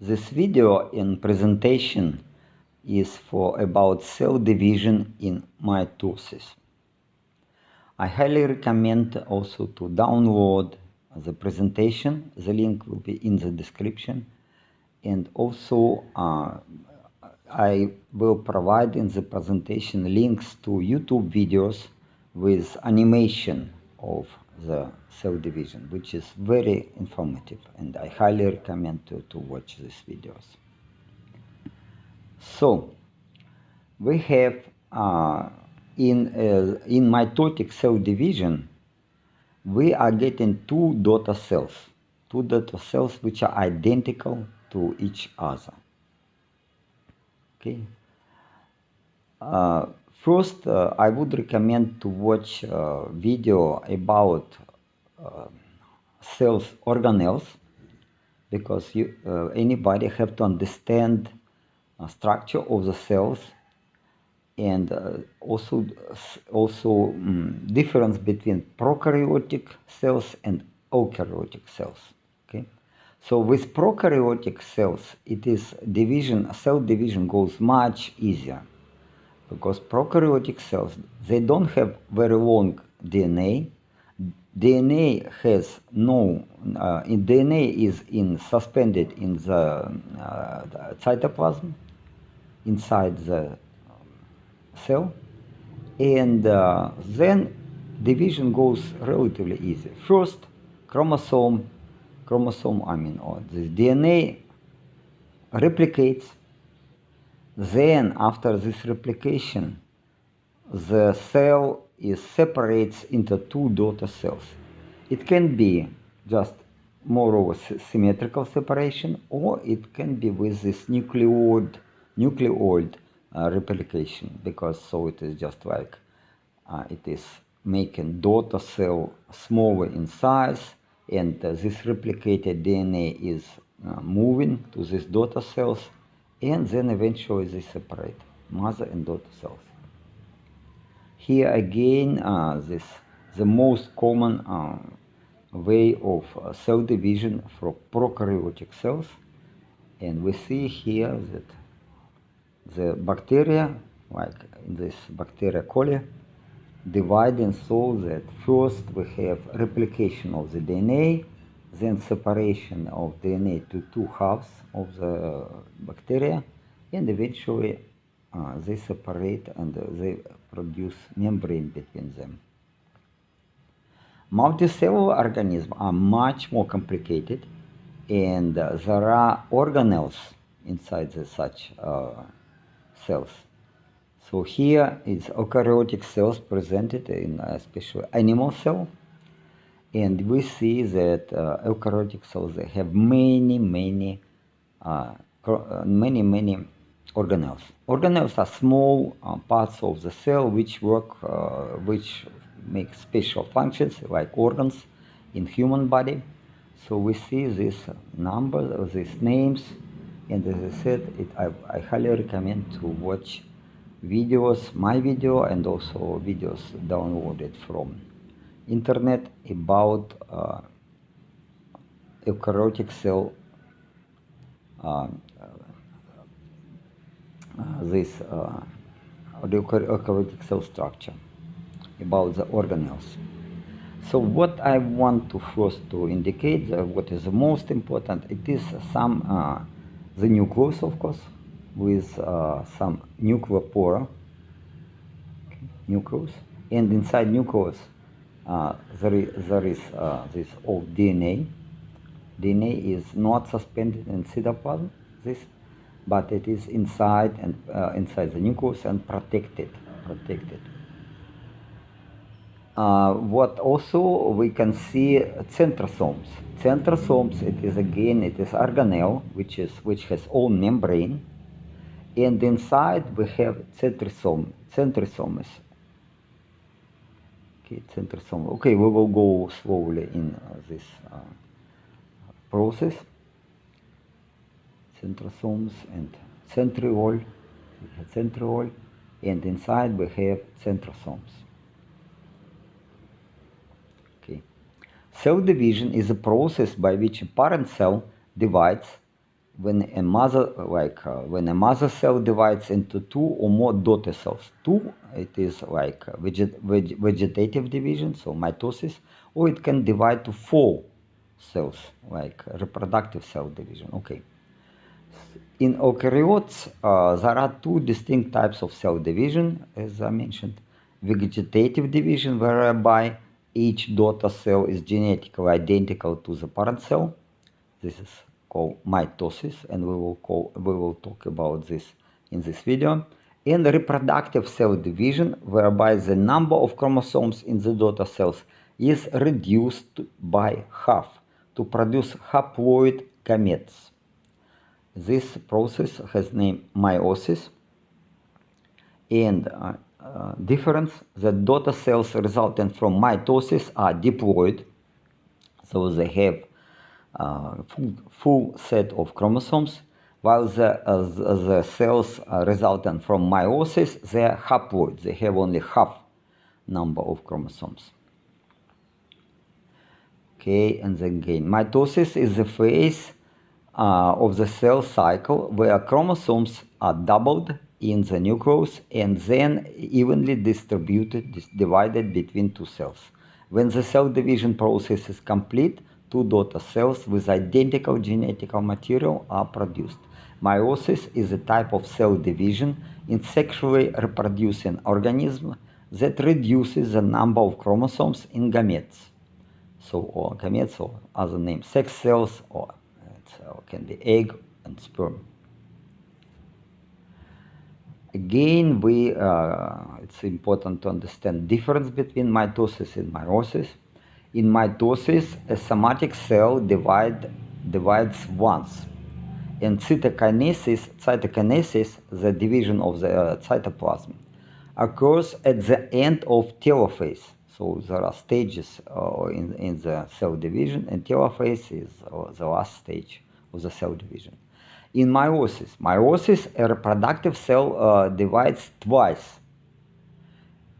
This video and presentation is for about cell division in mitosis. I highly recommend also to download the presentation. The link will be in the description. And also I will provide in the presentation links to YouTube videos with animation of the cell division, which is very informative, and I highly recommend to watch these videos. So we have in mitotic cell division, we are getting two daughter cells which are identical to each other. Okay. First, I would recommend to watch a video about cells organelles, because anybody have to understand structure of the cells, and also difference between prokaryotic cells and eukaryotic cells. Okay, so with prokaryotic cells, it is cell division goes much easier, because prokaryotic cells, they don't have very long DNA. DNA has no, DNA is suspended in the cytoplasm inside the cell, and then division goes relatively easy. First, chromosome, or the DNA replicates. Then, after this replication, the cell separates into two daughter cells. It can be just more or less symmetrical separation, or it can be with this nucleoid replication, because so it is just like it is making daughter cell smaller in size, and this replicated DNA is moving to these daughter cells, and then eventually they separate mother and daughter cells. Here again, the most common way of cell division for prokaryotic cells, and we see here that the bacteria, like in this bacteria coli, dividing so that first we have replication of the DNA, then separation of DNA to two halves of the bacteria, and eventually they separate and they produce membrane between them. Multicellular organisms are much more complicated, and there are organelles inside such cells. So here is eukaryotic cells presented in especially animal cell, and we see that eukaryotic cells, they have many organelles. Organelles are small parts of the cell which make special functions like organs in human body. So we see these numbers, these names, and as I said, I highly recommend to watch videos, my video, and also videos downloaded from internet about eukaryotic cell, eukaryotic cell structure, about the organelles. So what I want to first to indicate, what is the most important, it is the nucleus, of course, with some nuclear pore, nucleus, and inside nucleus there is this old DNA. DNA is not suspended in cytoplasm, but it is inside the nucleus and protected. What also we can see centrosomes. Centrosomes, it is organelle which has own membrane, and inside we have centrosomes. Okay, centrosome. Okay, we will go slowly in this process. Centrosomes and centriole. We have centriole, and inside we have centrosomes. Cell division is a process by which a parent cell divides when a mother cell divides into two or more daughter cells. Two, it is like vegetative division, so mitosis, or it can divide to four cells, like reproductive cell division. Okay. In eukaryotes, there are two distinct types of cell division, as I mentioned. Vegetative division, whereby each daughter cell is genetically identical to the parent cell. This is called mitosis, and we will talk about this in this video. And reproductive cell division, whereby the number of chromosomes in the daughter cells is reduced by half to produce haploid gametes. This process has name meiosis, and difference: the daughter cells resulting from mitosis are diploid, so they have full set of chromosomes, while the cells resulting from meiosis, they are haploid, they have only half number of chromosomes. Okay, and then again, mitosis is the phase of the cell cycle where chromosomes are doubled in the nucleus and then evenly divided between two cells. When the cell division process is complete, two daughter cells with identical genetic material are produced. Meiosis is a type of cell division in sexually reproducing organisms that reduces the number of chromosomes in gametes. So, or gametes, or other name, sex cells, or can be egg and sperm. Again, it's important to understand difference between mitosis and meiosis. In mitosis, a somatic cell divides once. In cytokinesis, the division of the cytoplasm, occurs at the end of telophase. So there are stages in the cell division, and telophase is the last stage of the cell division. In meiosis, a reproductive cell divides twice,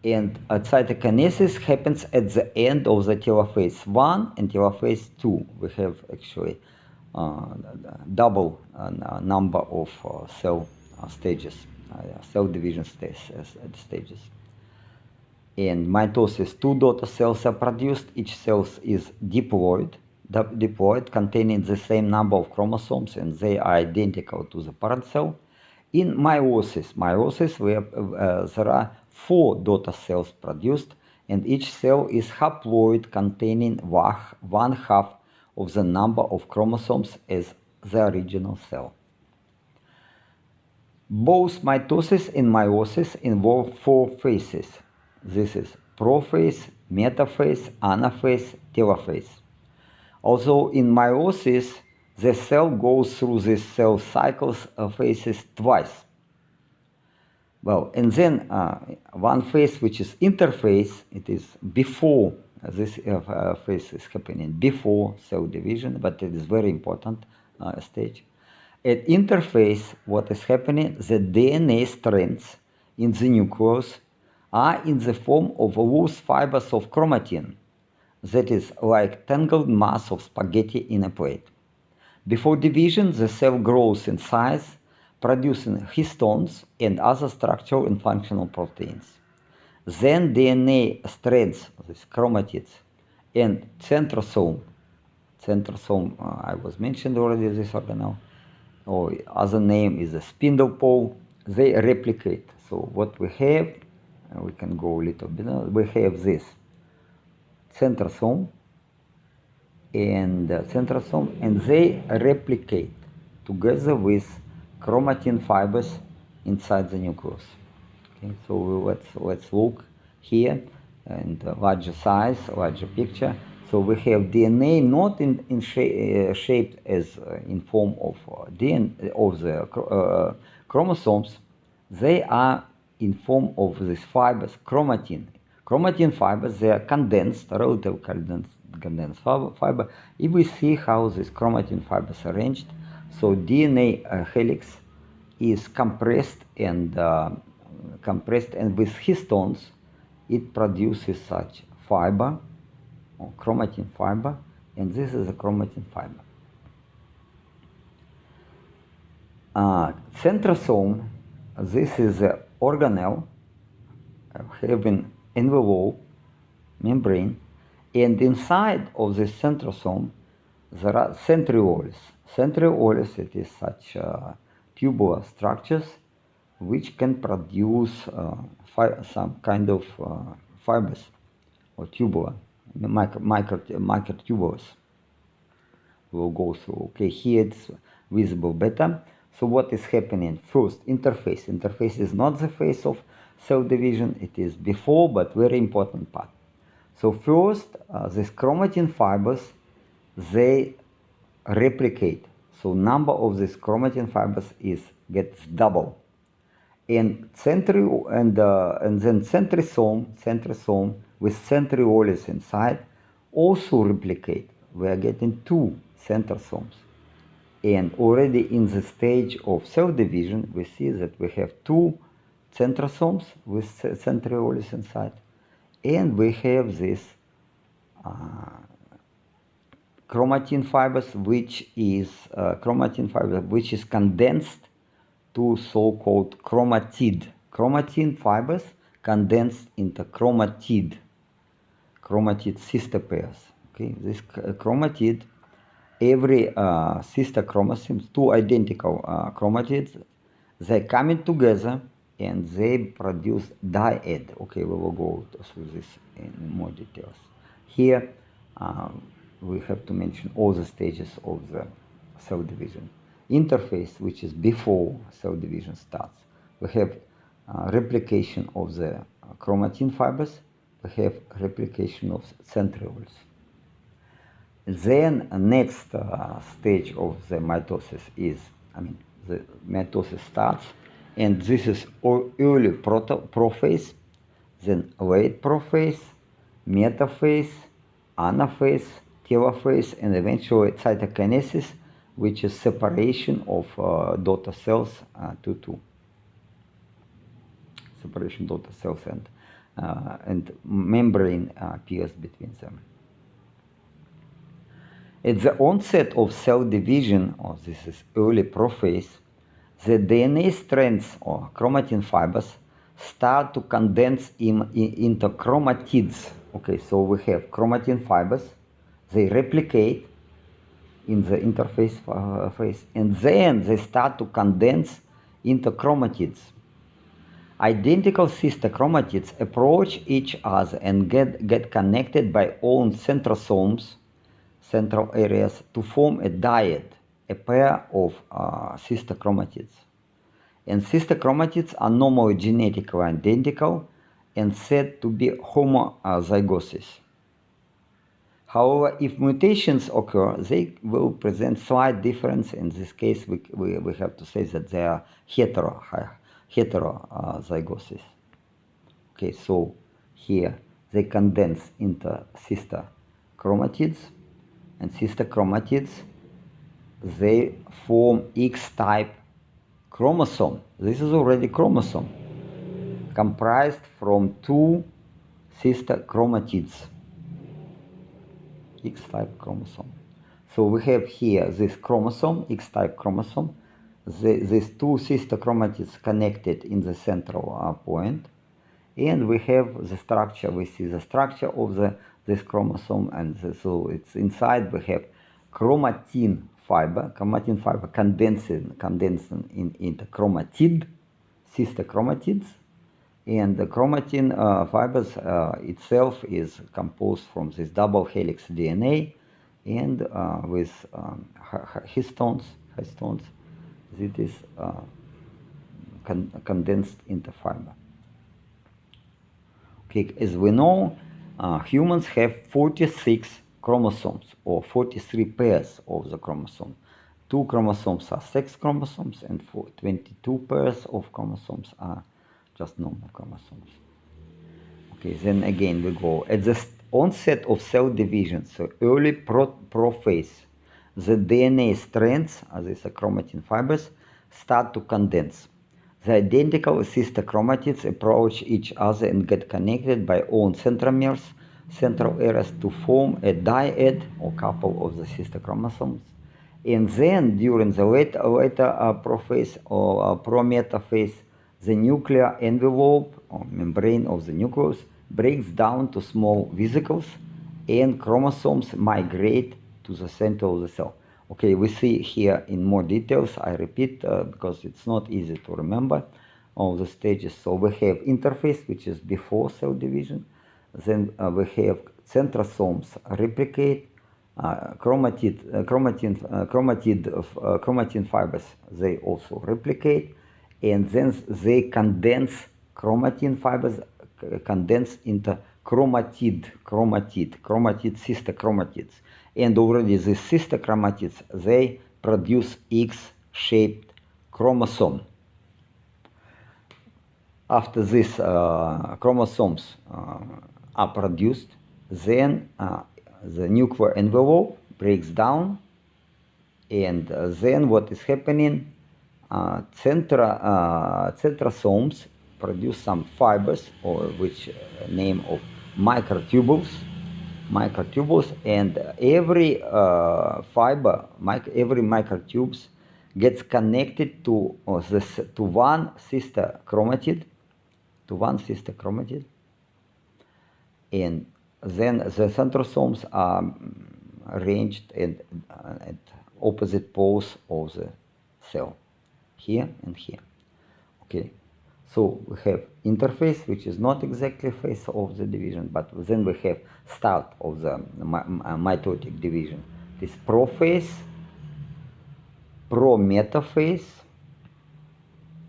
and cytokinesis happens at the end of the telophase 1 and telophase 2. We have actually double number of cell stages, cell division stages. In mitosis, two daughter cells are produced. Each cell is diploid, containing the same number of chromosomes, and they are identical to the parent cell. In meiosis, there are four daughter cells produced, and each cell is haploid, containing one half of the number of chromosomes as the original cell. Both mitosis and meiosis involve four phases. This is prophase, metaphase, anaphase, telophase. Also, in meiosis, the cell goes through these cell cycles phases twice. Well, and then one phase, which is interphase, it is before this phase is happening, before cell division, but it is very important stage. At interphase, what is happening, the DNA strands in the nucleus are in the form of loose fibers of chromatin, that is like tangled mass of spaghetti in a plate. Before division, the cell grows in size, producing histones and other structural and functional proteins. Then DNA strands, these chromatids, and centrosome, I was mentioned already, this organelle, or other name is a spindle pole, they replicate. So what we have, we can go a little bit, we have this centrosome, and they replicate together with chromatin fibers inside the nucleus. Okay, so let's look here and larger size, larger picture. So we have DNA not shaped as in form of DNA of the chromosomes. They are in form of these fibers, chromatin. Chromatin fibers, they are condensed, relatively condensed fiber. If we see how these chromatin fibers are arranged, so DNA helix is compressed and with histones, it produces such fiber, or chromatin fiber, and this is a chromatin fiber. Centrosome, this is an organelle having envelope membrane, and inside of this centrosome there are centrioles. Centrioles, it is such tubular structures which can produce some kind of fibers or tubular, microtubulars. We'll go through. Okay, here it's visible better. So what is happening? First, interface. Interface is not the phase of cell division. It is before, but very important part. So first, these chromatin fibers, they replicate. So number of these chromatin fibers gets double. And then centrosome with centrioles inside also replicate. We are getting two centrosomes. And already in the stage of cell division, we see that we have two centrosomes with centrioles inside. And we have this chromatin fibers, which is condensed to so-called chromatid. Chromatin fibers condensed into chromatid sister pairs. Okay, this chromatid, every sister chromosomes, two identical chromatids, they coming together and they produce dyad. Okay, we will go through this in more details. Here we have to mention all the stages of the cell division. Interface, which is before cell division starts. We have replication of the chromatin fibers. We have replication of centrioles. Then next stage of the mitosis the mitosis starts, and this is early prophase, then late prophase, metaphase, anaphase, telophase, and eventually cytokinesis, which is separation of daughter cells to two. Separation daughter cells and membrane appears between them. At the onset of cell division, or this is early prophase, the DNA strands or chromatin fibers start to condense into chromatids. Okay, so we have chromatin fibers, they replicate in the interface phase, and then they start to condense into chromatids. Identical sister chromatids approach each other and get connected by own centrosomes, central areas, to form a dyad, a pair of sister chromatids. And sister chromatids are normally genetically identical and said to be homozygous. However, if mutations occur, they will present slight difference. In this case, we have to say that they are heterozygous. Okay, so here they condense into sister chromatids, and sister chromatids, they form X-type chromosome. This is already chromosome, comprised from two sister chromatids. X-type chromosome. So we have here this chromosome, X-type chromosome. These two sister chromatids connected in the central point, and we have the structure. We see the structure of this chromosome, and so it's inside. We have chromatin fiber condensing into chromatid, sister chromatids. And the chromatin fibers itself is composed from this double helix DNA and with histones. It is condensed into fiber. Okay, as we know, humans have 46 chromosomes, or 43 pairs of the chromosome. 2 chromosomes are sex chromosomes, and 22 pairs of chromosomes are just normal chromosomes. Okay, then again we go. At the onset of cell division, so early prophase, the DNA strands, as these are chromatin fibers, start to condense. The identical sister chromatids approach each other and get connected by own centromeres, central areas, to form a dyad, or couple of the sister chromosomes. And then during the later prophase or pro-metaphase, the nuclear envelope or membrane of the nucleus breaks down to small vesicles and chromosomes migrate to the center of the cell. Okay, we see here in more details, I repeat, because it's not easy to remember all the stages. So we have interphase, which is before cell division. Then we have centrosomes replicate, chromatin fibers, they also replicate, and then they condense chromatin fibers, condense into sister chromatids. And already these sister chromatids, they produce X-shaped chromosome. After these chromosomes are produced, then the nuclear envelope breaks down, and then what is happening? Centrosomes produce some fibers, or which name of microtubules, and every fiber, every microtubes gets connected to one sister chromatid, and then the centrosomes are arranged at opposite poles of the cell, here and here. Okay, so we have interphase, which is not exactly phase of the division, but then we have start of the mitotic division. This prophase, pro-metaphase,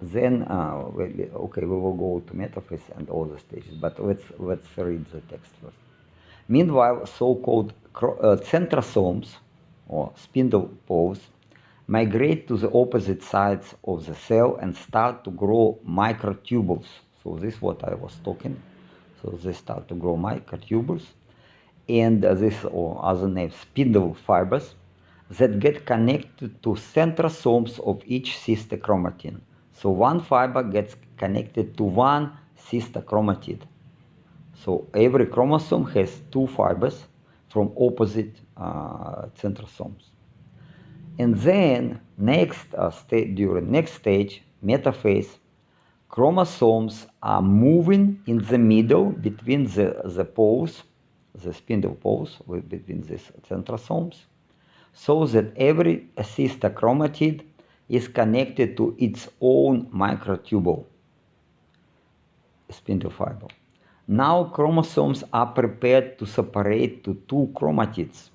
then okay, we will go to metaphase and all the stages, but let's read the text first. Meanwhile, so-called centrosomes, or spindle poles, migrate to the opposite sides of the cell and start to grow microtubules. So this is what I was talking. So they start to grow microtubules, and this, or other name, spindle fibers, that get connected to centrosomes of each sister chromatin. So one fiber gets connected to one sister chromatid. So every chromosome has two fibers from opposite centrosomes. And then during next stage, metaphase, chromosomes are moving in the middle between the poles, the spindle poles between these centrosomes, so that every sister chromatid is connected to its own microtubule, spindle fiber. Now chromosomes are prepared to separate to two chromatids.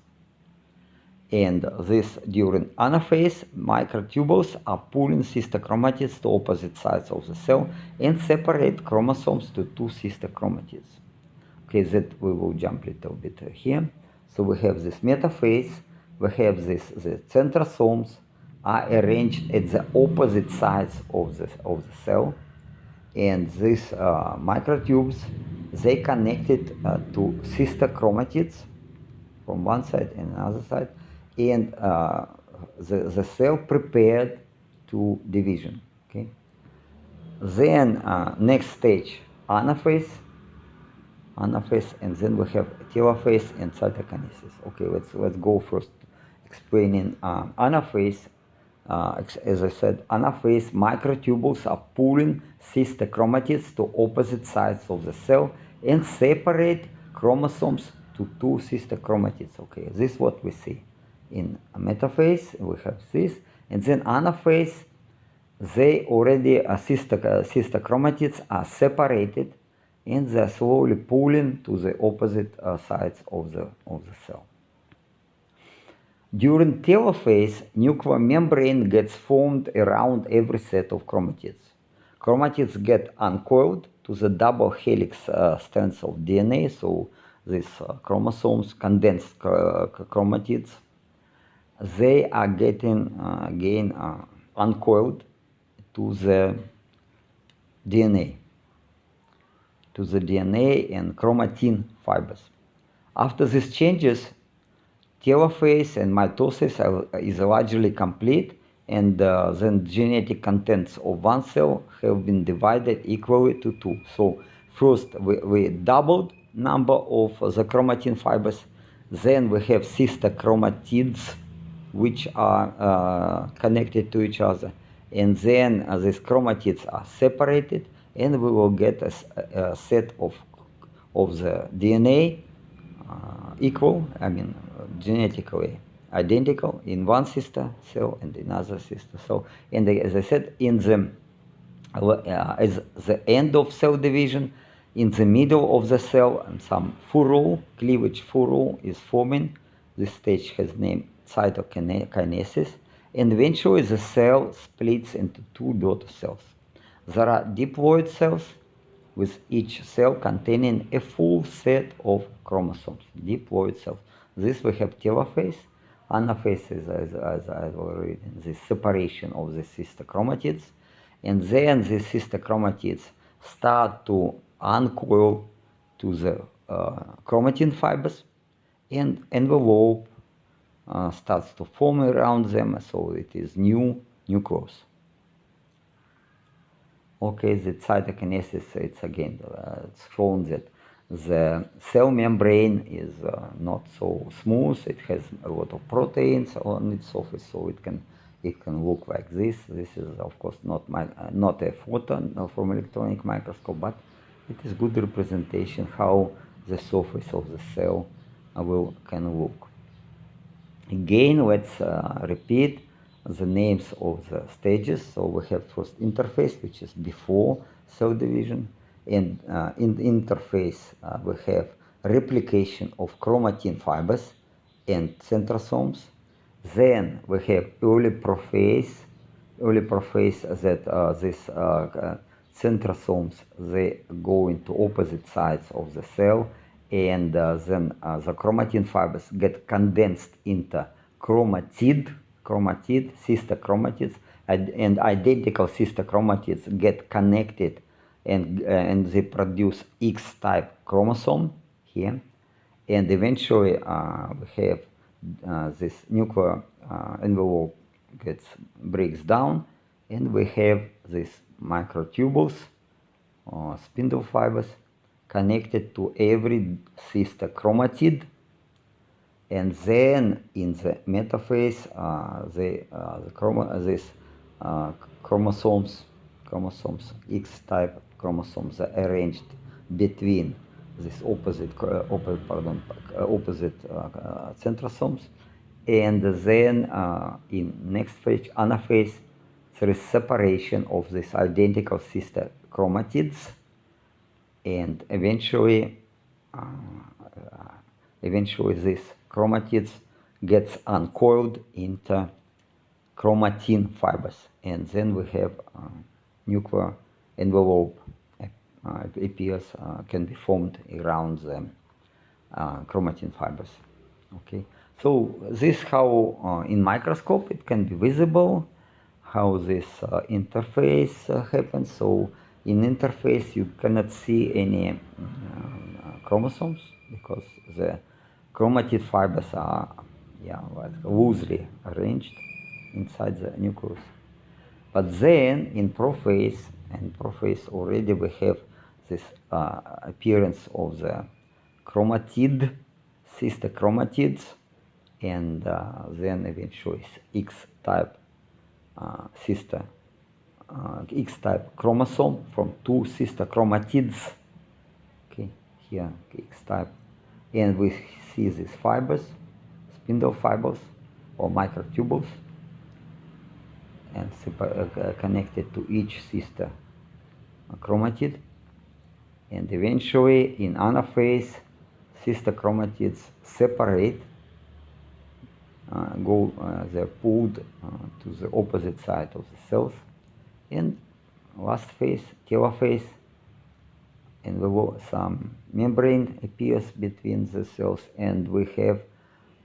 And this during anaphase, microtubules are pulling sister chromatids to opposite sides of the cell and separate chromosomes to two sister chromatids. Okay, that we will jump a little bit here. So we have this metaphase, we have the centrosomes are arranged at the opposite sides of the cell, and these microtubes, they connected to sister chromatids from one side and another side, and the cell prepared to division. Okay. Then next stage, anaphase, and then we have telophase and cytokinesis. Okay, let's go first explaining anaphase. As I said, anaphase, microtubules are pulling sister chromatids to opposite sides of the cell and separate chromosomes to two sister chromatids. Okay, this is what we see. In metaphase, we have this, and then anaphase, they already sister chromatids are separated, and they're slowly pulling to the opposite sides of the cell. During telophase, nuclear membrane gets formed around every set of chromatids. Chromatids get uncoiled to the double helix strands of DNA, so these chromosomes, condensed chromatids, they are getting again uncoiled to the DNA, and chromatin fibers. After these changes, telophase and mitosis is largely complete, and then genetic contents of one cell have been divided equally to two. So first we doubled number of the chromatin fibers, then we have sister chromatids, which are connected to each other, and then these chromatids are separated, and we will get a set of the DNA equal, I mean genetically identical in one sister cell and another sister cell. And as I said, in the as the end of cell division, in the middle of the cell, and some furrow, cleavage furrow is forming. This stage has name cytokinesis, and eventually the cell splits into two daughter cells. There are diploid cells with each cell containing a full set of chromosomes, diploid cells. This we have telophase. Anaphase is, as I've already written, the separation of the sister chromatids. And then the sister chromatids start to uncoil to the chromatin fibers, and envelope starts to form around them, so it is new nucleus. Okay, the cytokinesis, it's again, it's shown that the cell membrane is not so smooth. It has a lot of proteins on its surface, so it can look like this. This is of course not a photo from electronic microscope, but it is good representation how the surface of the cell can look. Again, let's repeat the names of the stages. So we have first interphase, which is before cell division, and in the interphase we have replication of chromatin fibers and centrosomes. Then we have early prophase that these centrosomes, they go into opposite sides of the cell, and then the chromatin fibers get condensed into chromatid, sister chromatids, and identical sister chromatids get connected, and they produce X-type chromosome here, and eventually we have this nuclear envelope breaks down, and we have these microtubules, spindle fibers, connected to every sister chromatid, and then in the metaphase, these chromosomes, X-type chromosomes, are arranged between these opposite centrosomes, and then in next phase, anaphase, there is separation of these identical sister chromatids, and eventually these chromatids gets uncoiled into chromatin fibers, and then we have nuclear envelope appears, can be formed around the chromatin fibers. Okay, so this how in microscope it can be visible how this interface happens. So in interface you cannot see any chromosomes because the chromatid fibers are like loosely arranged inside the nucleus. But then in prophase already we have this appearance of the chromatid, sister chromatids, and then eventually X-type sister X-type chromosome from two sister chromatids. Okay, here X-type, and we see these fibers, spindle fibers or microtubules, and connected to each sister chromatid, and eventually in anaphase sister chromatids separate, they're pulled to the opposite side of the cells, and last phase, telophase, and some membrane appears between the cells, and we have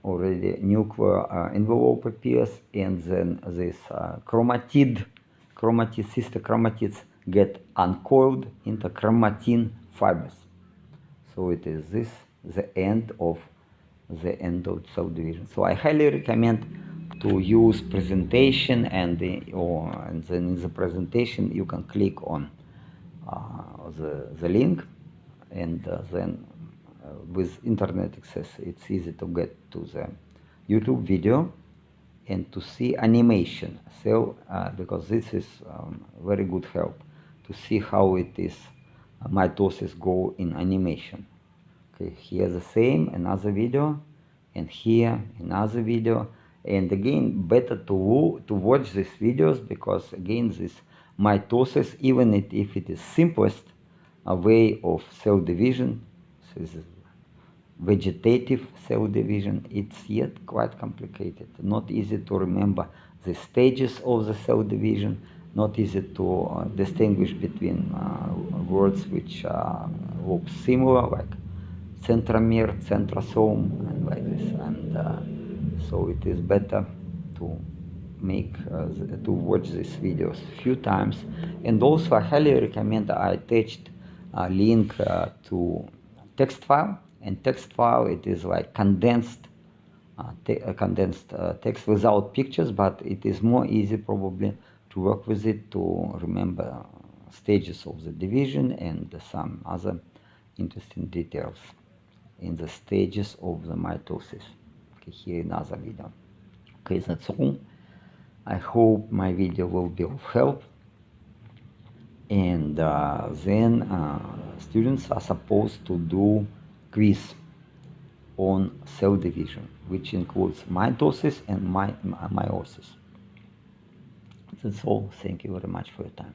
already nuclear envelope appears, and then this sister chromatids get uncoiled into chromatin fibers. So it is this the end of cell division. So I highly recommend to use presentation, and then in the presentation you can click on the link, and then with internet access it's easy to get to the YouTube video, and to see animation cell, because this is very good help to see how it is mitosis go in animation. Okay, here the same, another video, and here another video. And again, better to watch these videos, because again, this mitosis, even if it is simplest way of cell division, so this is vegetative cell division, it's yet quite complicated. Not easy to remember the stages of the cell division, not easy to distinguish between words which look similar, like centromere, centrosome, and like this. And so it is better to to watch these videos few times. And also I highly recommend, I attached a link to text file. And text file, it is like condensed text without pictures, but it is more easy probably to work with it, to remember stages of the division and some other interesting details in the stages of the mitosis. Okay, here another video. Okay, that's all. I hope my video will be of help. And then students are supposed to do quiz on cell division, which includes mitosis and meiosis. That's all. Thank you very much for your time.